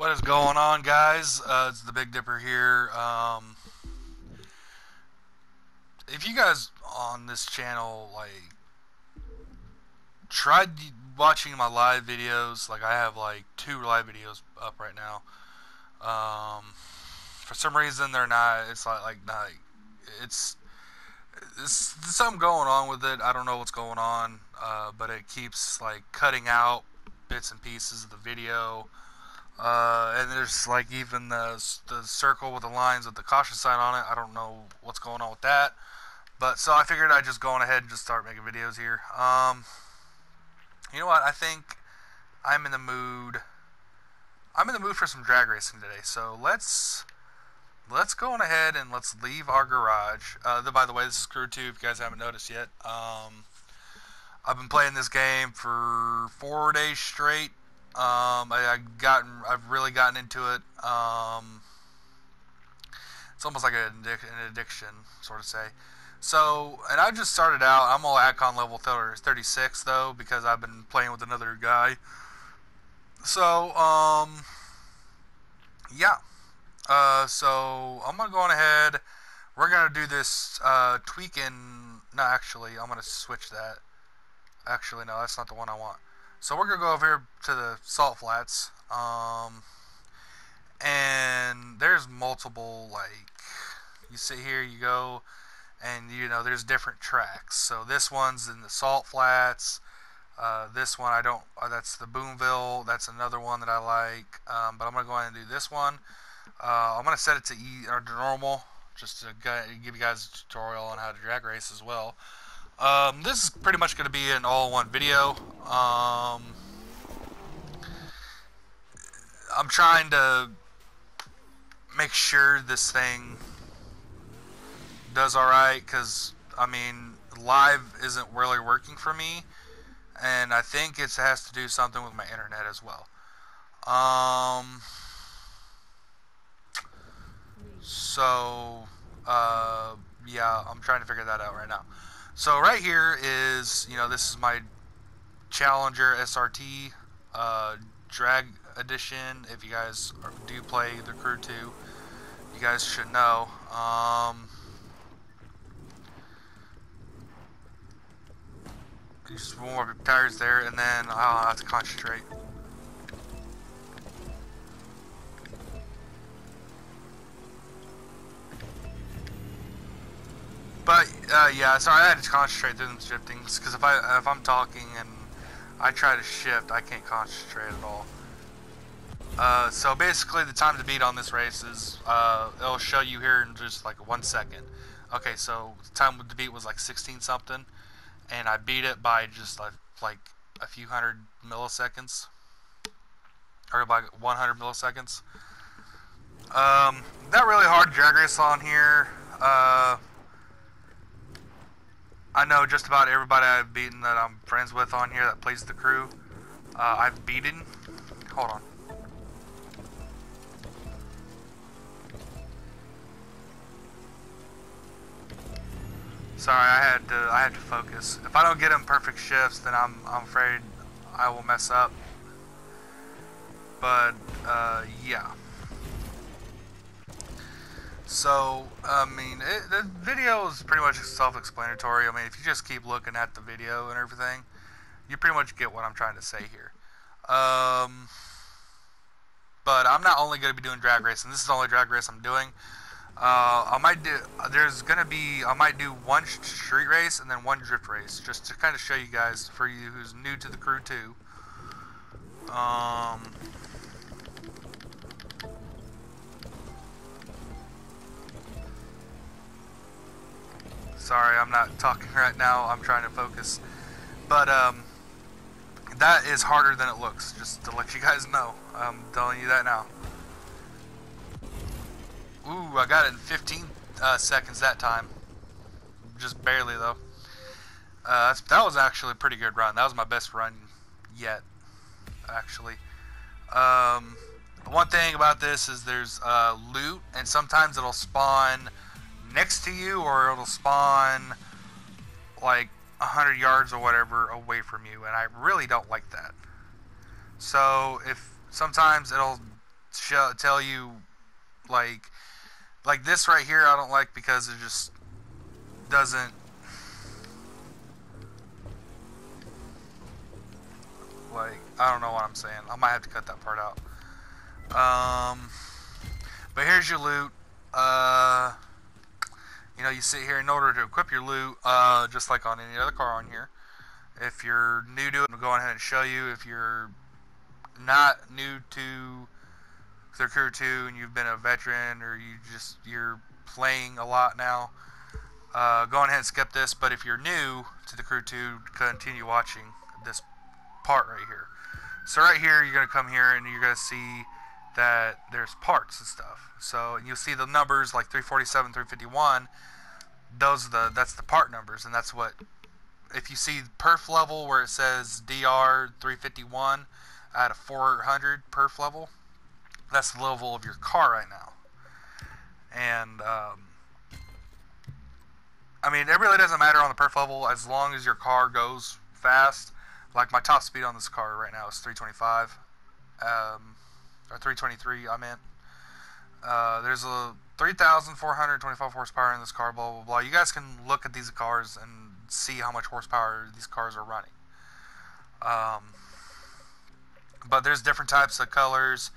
What is going on, guys? It's the Big Dipper here. If you guys on this channel tried watching my live videos, I have two live videos up right now. For some reason they're not. It's not. It's, it's something going on with it. I don't know what's going on, but it keeps cutting out bits and pieces of the video. And there's even the circle with the lines with the caution sign on it. I don't know what's going on with that. But so I figured I'd just go on ahead and just start making videos here. You know what? I think I'm in the mood. I'm in the mood for some drag racing today. So let's go on ahead and let's leave our garage. By the way, this is Crew 2. If you guys haven't noticed yet, I've been playing this game for 4 days straight. I've really gotten into it. It's almost like an addiction, sort of say. So, and I just started out. I'm all Acon level 36 though, because I've been playing with another guy. So, yeah. So I'm gonna go on ahead. We're gonna do this tweaking. No, actually, I'm gonna switch that. Actually, no, that's not the one I want. So we're gonna go over here to the salt flats, and there's multiple you sit here, you go, and there's different tracks. So this one's in the salt flats. This one I don't. That's the Boomville. That's another one that I like. But I'm gonna go ahead and do this one. I'm gonna set it to E or to normal, just to give you guys a tutorial on how to drag race as well. This is pretty much going to be an all-in-one video. I'm trying to make sure this thing does alright, because, I mean, live isn't really working for me, and I think it has to do something with my internet as well. Yeah, I'm trying to figure that out right now. So right here is, this is my Challenger SRT drag edition. If you guys do play the Crew 2, you guys should know. Just one more tires there, and then I'll have to concentrate. But yeah, sorry, I had to concentrate through them shiftings, because if I'm talking and I try to shift, I can't concentrate at all. So basically, the time to beat on this race is it'll show you here in just 1 second. Okay, so the time to beat was 16 something, and I beat it by just like a few hundred milliseconds, or by 100 milliseconds. Not really hard to drag race on here. I know just about everybody I've beaten that I'm friends with on here that plays the Crew. I've beaten. Hold on. Sorry, I had to focus. If I don't get them perfect shifts, then I'm afraid I will mess up. But yeah. So, I mean, the video is pretty much self-explanatory. I mean, if you just keep looking at the video and everything, you pretty much get what I'm trying to say here. But I'm not only going to be doing drag racing. This is the only drag race I'm doing. I might do one street race and then one drift race, just to kind of show you guys, for you who's new to the Crew 2. Sorry, I'm not talking right now. I'm trying to focus. But that is harder than it looks, just to let you guys know. I'm telling you that now. Ooh, I got it in 15 seconds that time. Just barely, though. That was actually a pretty good run. That was my best run yet, actually. One thing about this is there's loot, and sometimes it'll spawn next to you, or it'll spawn 100 yards or whatever away from you, and I really don't like that. So if sometimes it'll tell you like this right here. I don't like because it just doesn't. Like, I don't know what I'm saying. I might have to cut that part out. But here's your loot. You know, you sit here in order to equip your loot, just like on any other car on here. If you're new to it, I'm going ahead and show you. If you're not new to the Crew 2 and you've been a veteran or you're playing a lot now, go on ahead and skip this. But if you're new to the Crew 2, continue watching this part right here. So right here, you're going to come here and you're going to see that there's parts and stuff. So you'll see the numbers like 347, 351. That's the part numbers, and that's what. If you see perf level where it says DR 351 at a 400 perf level, that's the level of your car right now. And I mean, it really doesn't matter on the perf level as long as your car goes fast. Like my top speed on this car right now is 325, or 323. I meant. There's a 3,425 horsepower in this car. Blah blah blah. You guys can look at these cars and see how much horsepower these cars are running. But there's different types of colors.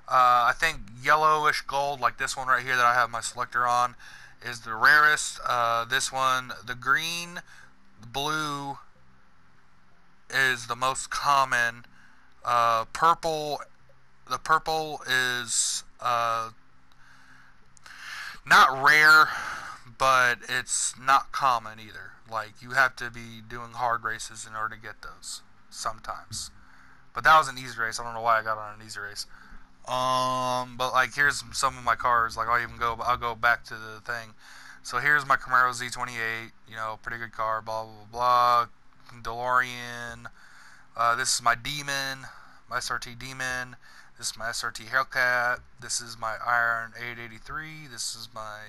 I think yellowish gold, like this one right here that I have my selector on, is the rarest. This one, the green, the blue is the most common. Purple, the purple is not rare, but it's not common either. Like, you have to be doing hard races in order to get those sometimes. But that was an easy race. I don't know why I got on an easy race. But like, here's some of my cars. Like, I'll go back to the thing. So here's my Camaro Z28. You know, pretty good car. Blah blah blah. DeLorean. This is my Demon, my SRT Demon. This is my SRT Hellcat. This is my Iron 883. This is my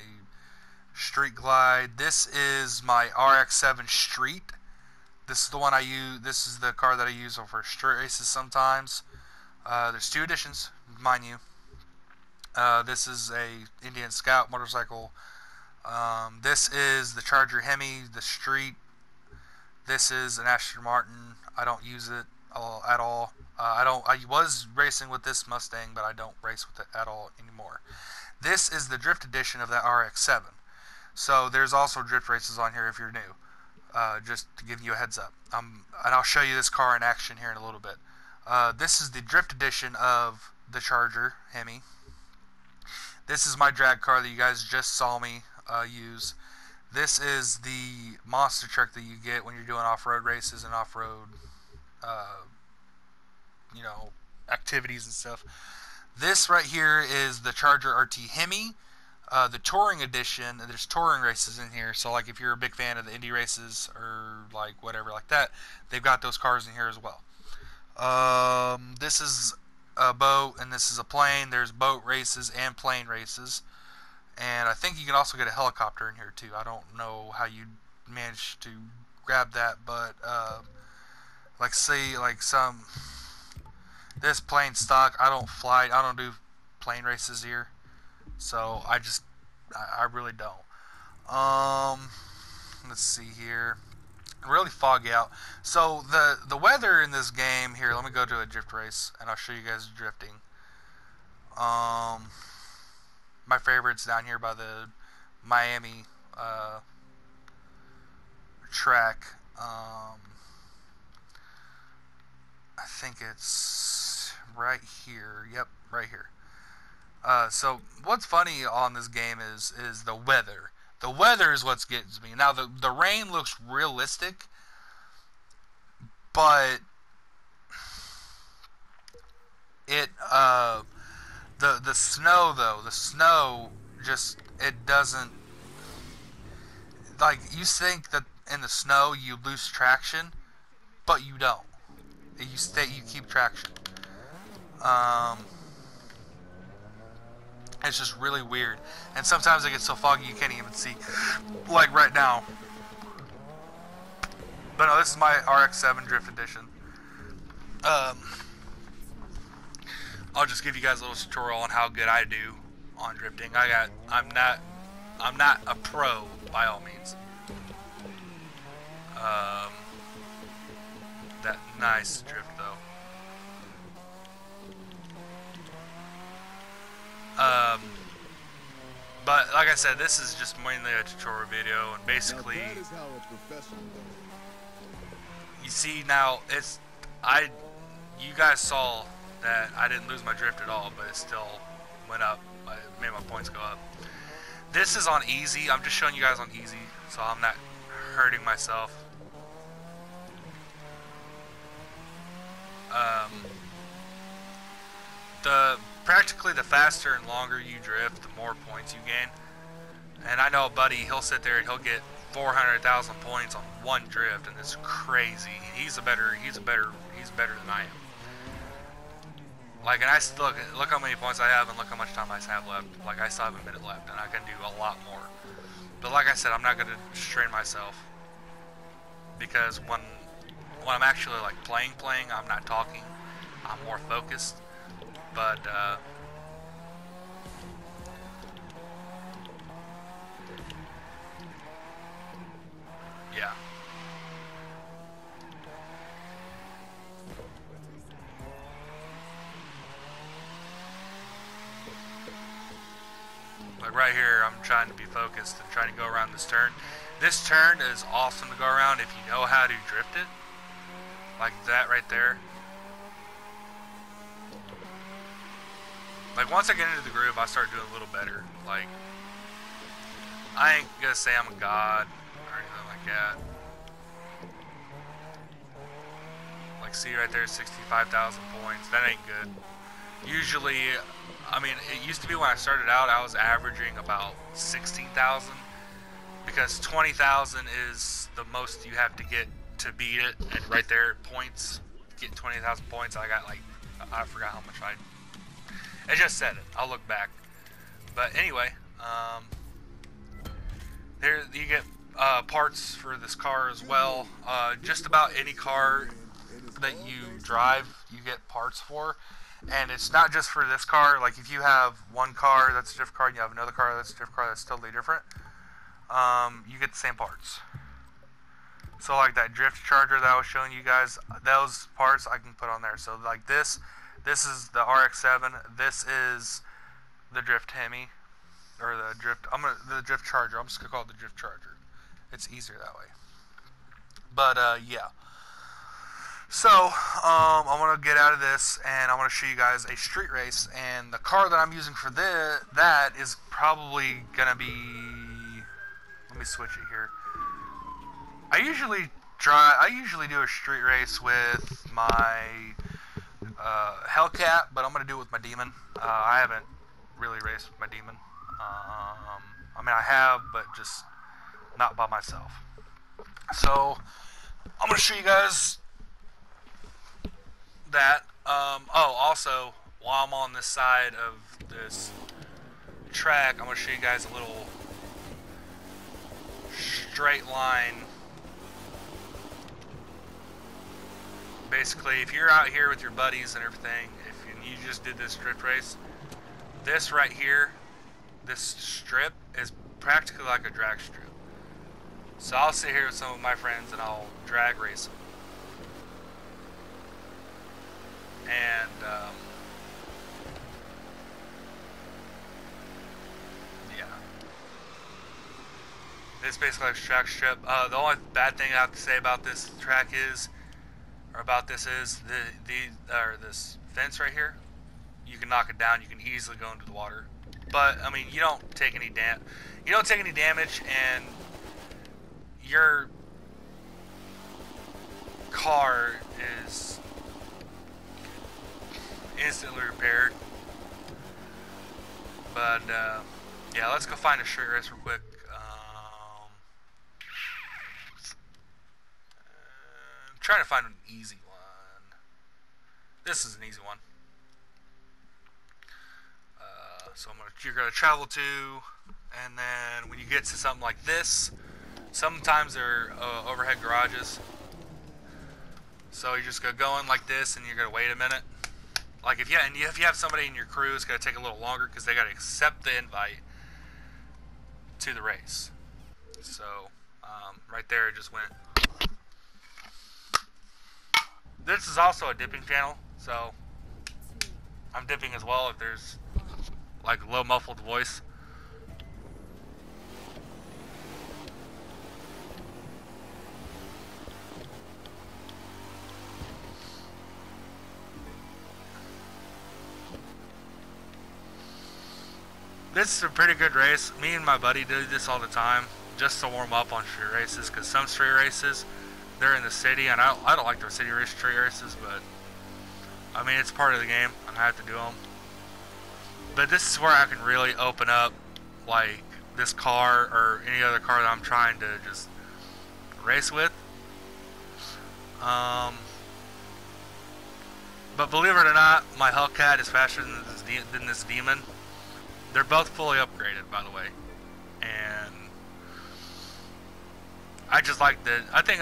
Street Glide. This is my RX-7 Street. This is the one I use. This is the car that I use for street races sometimes. There's two editions, mind you. This is a Indian Scout motorcycle. This is the Charger Hemi, the Street. This is an Aston Martin. I don't use it at all. I was racing with this Mustang, but I don't race with it at all anymore. This is the drift edition of that RX-7. So there's also drift races on here if you're new. Just to give you a heads up. And I'll show you this car in action here in a little bit. This is the drift edition of the Charger Hemi. This is my drag car that you guys just saw me use. This is the monster truck that you get when you're doing off-road races and off-road you know, activities and stuff. This right here is the Charger RT Hemi, the touring edition. There's touring races in here, so like if you're a big fan of the Indy races or like whatever like that, they've got those cars in here as well. This is a boat and this is a plane. There's boat races and plane races, and I think you can also get a helicopter in here too. I don't know how you managed to grab that, but like say like some. This plane stock, I don't do plane races here, so I really don't. Let's see here, really foggy out. So the weather in this game here, let me go to a drift race and I'll show you guys drifting. My favorite's down here by the Miami track. I think it's right here. Yep, right here. So what's funny on this game is the weather. The weather is what gets me. Now the rain looks realistic, but it the snow though, the snow just, it doesn't, like, you think that in the snow you lose traction, but you don't. You keep traction. It's just really weird, and sometimes it gets so foggy you can't even see, like right now. But no, this is my RX-7 Drift Edition. I'll just give you guys a little tutorial on how good I do on drifting. I'm not a pro by all means. That nice drift though. But like I said, this is just mainly a tutorial video, and basically, you see now you guys saw that I didn't lose my drift at all, but it still went up. It made my points go up. This is on easy. I'm just showing you guys on easy, so I'm not hurting myself. Practically the faster and longer you drift, the more points you gain. And I know a buddy, he'll sit there and he'll get 400,000 points on one drift, and it's crazy. He's better than I am. Like, and I still look how many points I have, and look how much time I have left. Like, I still have a minute left, and I can do a lot more. But like I said, I'm not gonna strain myself, because when I'm actually like playing, I'm not talking. I'm more focused. But yeah. Like right here, I'm trying to be focused and trying to go around this turn. This turn is awesome to go around if you know how to drift it. Like that right there. Like once I get into the groove, I start doing a little better. Like, I ain't gonna say I'm a god or anything like that. Like, see right there, 65,000 points. That ain't good. Usually, I mean, it used to be when I started out, I was averaging about 16,000, because 20,000 is the most you have to get to beat it. And right there, points, get 20,000 points. I got like, I forgot how much I just said it. I'll look back. But anyway, there you get parts for this car as well. Just about any car that you drive, you get parts for. And it's not just for this car. Like if you have one car that's a different car and you have another car that's a different car that's totally different, you get the same parts. So like that drift charger that I was showing you guys, those parts I can put on there. So like this is the RX-7. This is the drift Hemi, or the drift charger. I'm just gonna call it the drift charger. It's easier that way. But yeah. So I'm gonna get out of this, and I want to show you guys a street race. And the car that I'm using for that is probably gonna be. Let me switch it here. I usually do a street race with my Hellcat, but I'm gonna do it with my Demon. I haven't really raced with my Demon. I mean, I have, but just not by myself. So I'm gonna show you guys that. Oh, also, while I'm on this side of this track, I'm gonna show you guys a little straight line. Basically, if you're out here with your buddies and everything, if you just did this drift race, this right here, this strip is practically like a drag strip. So I'll sit here with some of my friends and I'll drag race them. And yeah, it's basically like a track strip. The only bad thing I have to say about this track is, or about this is, this fence right here, you can knock it down. You can easily go into the water, but I mean, you don't take any damage, and your car is instantly repaired. But yeah, let's go find a street race real quick. I'm trying to find an easy one. This is an easy one. So you're gonna travel to, and then when you get to something like this, sometimes they're overhead garages. So you just go going like this, and you're gonna wait a minute. Like if you have somebody in your crew, it's gonna take a little longer because they gotta accept the invite to the race. So right there, it just went. This is also a dipping channel, so I'm dipping as well if there's like low muffled voice. This is a pretty good race. Me and my buddy do this all the time just to warm up on street races, because some street races, they're in the city, and I don't like the city race street races, but I mean, it's part of the game, and I have to do them. But this is where I can really open up, like, this car or any other car that I'm trying to just race with. But believe it or not, my Hellcat is faster than this Demon. They're both fully upgraded, by the way. And I just like I think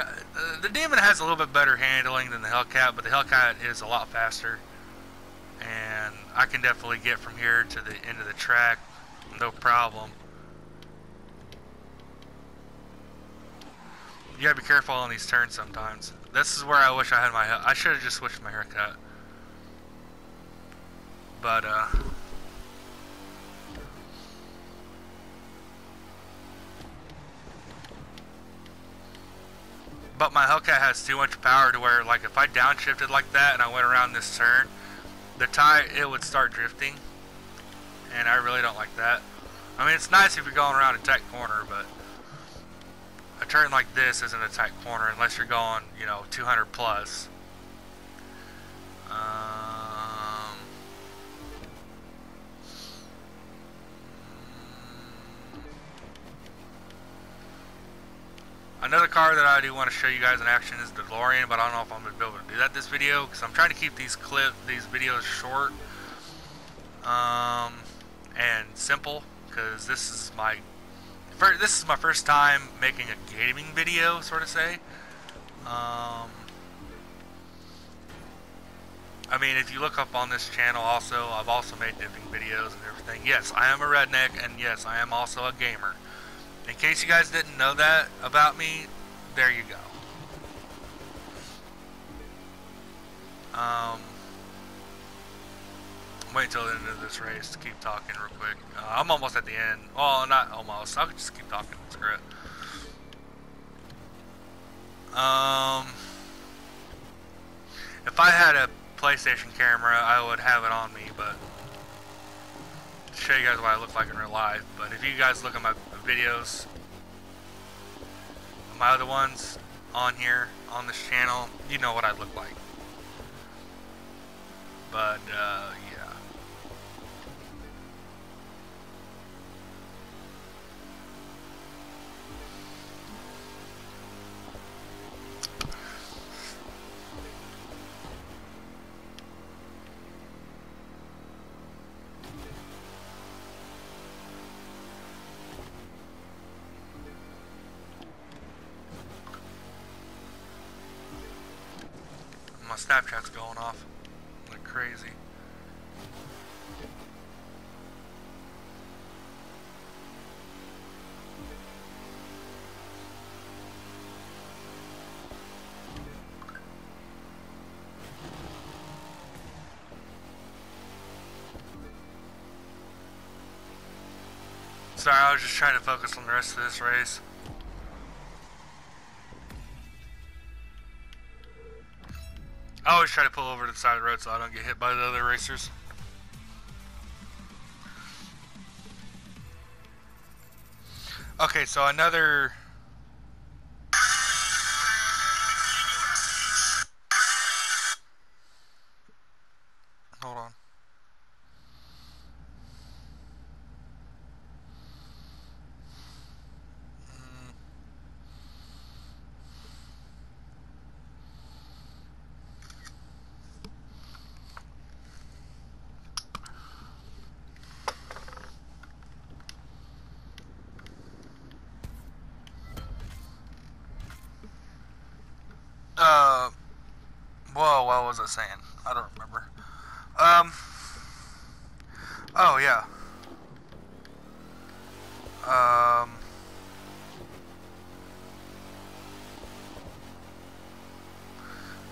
the Demon has a little bit better handling than the Hellcat, but the Hellcat is a lot faster. And I can definitely get from here to the end of the track, no problem. You gotta be careful on these turns sometimes. This is where I wish I had I should have just switched my haircut. But my Hellcat has too much power to where, like, if I downshifted like that and I went around this turn, it would start drifting, and I really don't like that. I mean, it's nice if you're going around a tight corner, but a turn like this isn't a tight corner unless you're going, 200 plus. Another car that I do want to show you guys in action is the DeLorean, but I don't know if I'm going to be able to do that this video because I'm trying to keep these videos short and simple, because this is my first time making a gaming video, sort of say. I mean, if you look up on this channel also, I've also made dipping videos and everything. Yes, I am a redneck, and yes, I am also a gamer. In case you guys didn't know that about me, there you go. Wait till the end of this race to keep talking real quick. I'm almost at the end. Well, not almost. I'll just keep talking. Screw it. If I had a PlayStation camera, I would have it on me, but to show you guys what I look like in real life. But if you guys look at my videos, my other ones on here on this channel, you know what I look like. But yeah. My Snapchat's going off like crazy. Sorry, I was just trying to focus on the rest of this race. I always try to pull over to the side of the road so I don't get hit by the other racers. Okay, so another... Hold on. Whoa, what was I saying? I don't remember. Oh, yeah.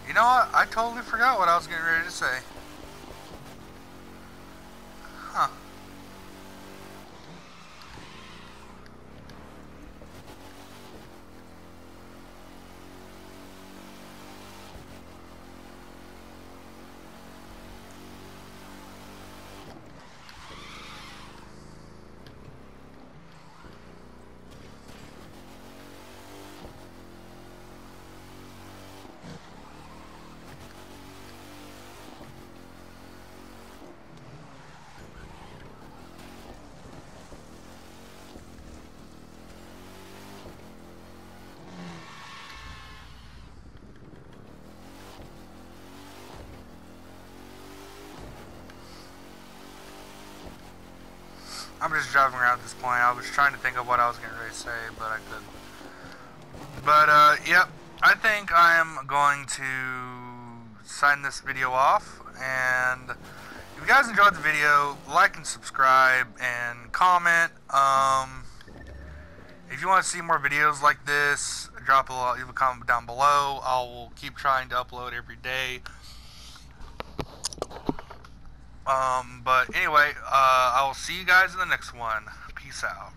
You know what? I totally forgot what I was getting ready to say. Huh. I'm just driving around at this point. I was trying to think of what I was getting ready to say, but I couldn't. But, yep. I think I am going to sign this video off. And if you guys enjoyed the video, like and subscribe and comment. If you want to see more videos like this, leave a comment down below. I will keep trying to upload every day. But anyway, I will see you guys in the next one. Peace out.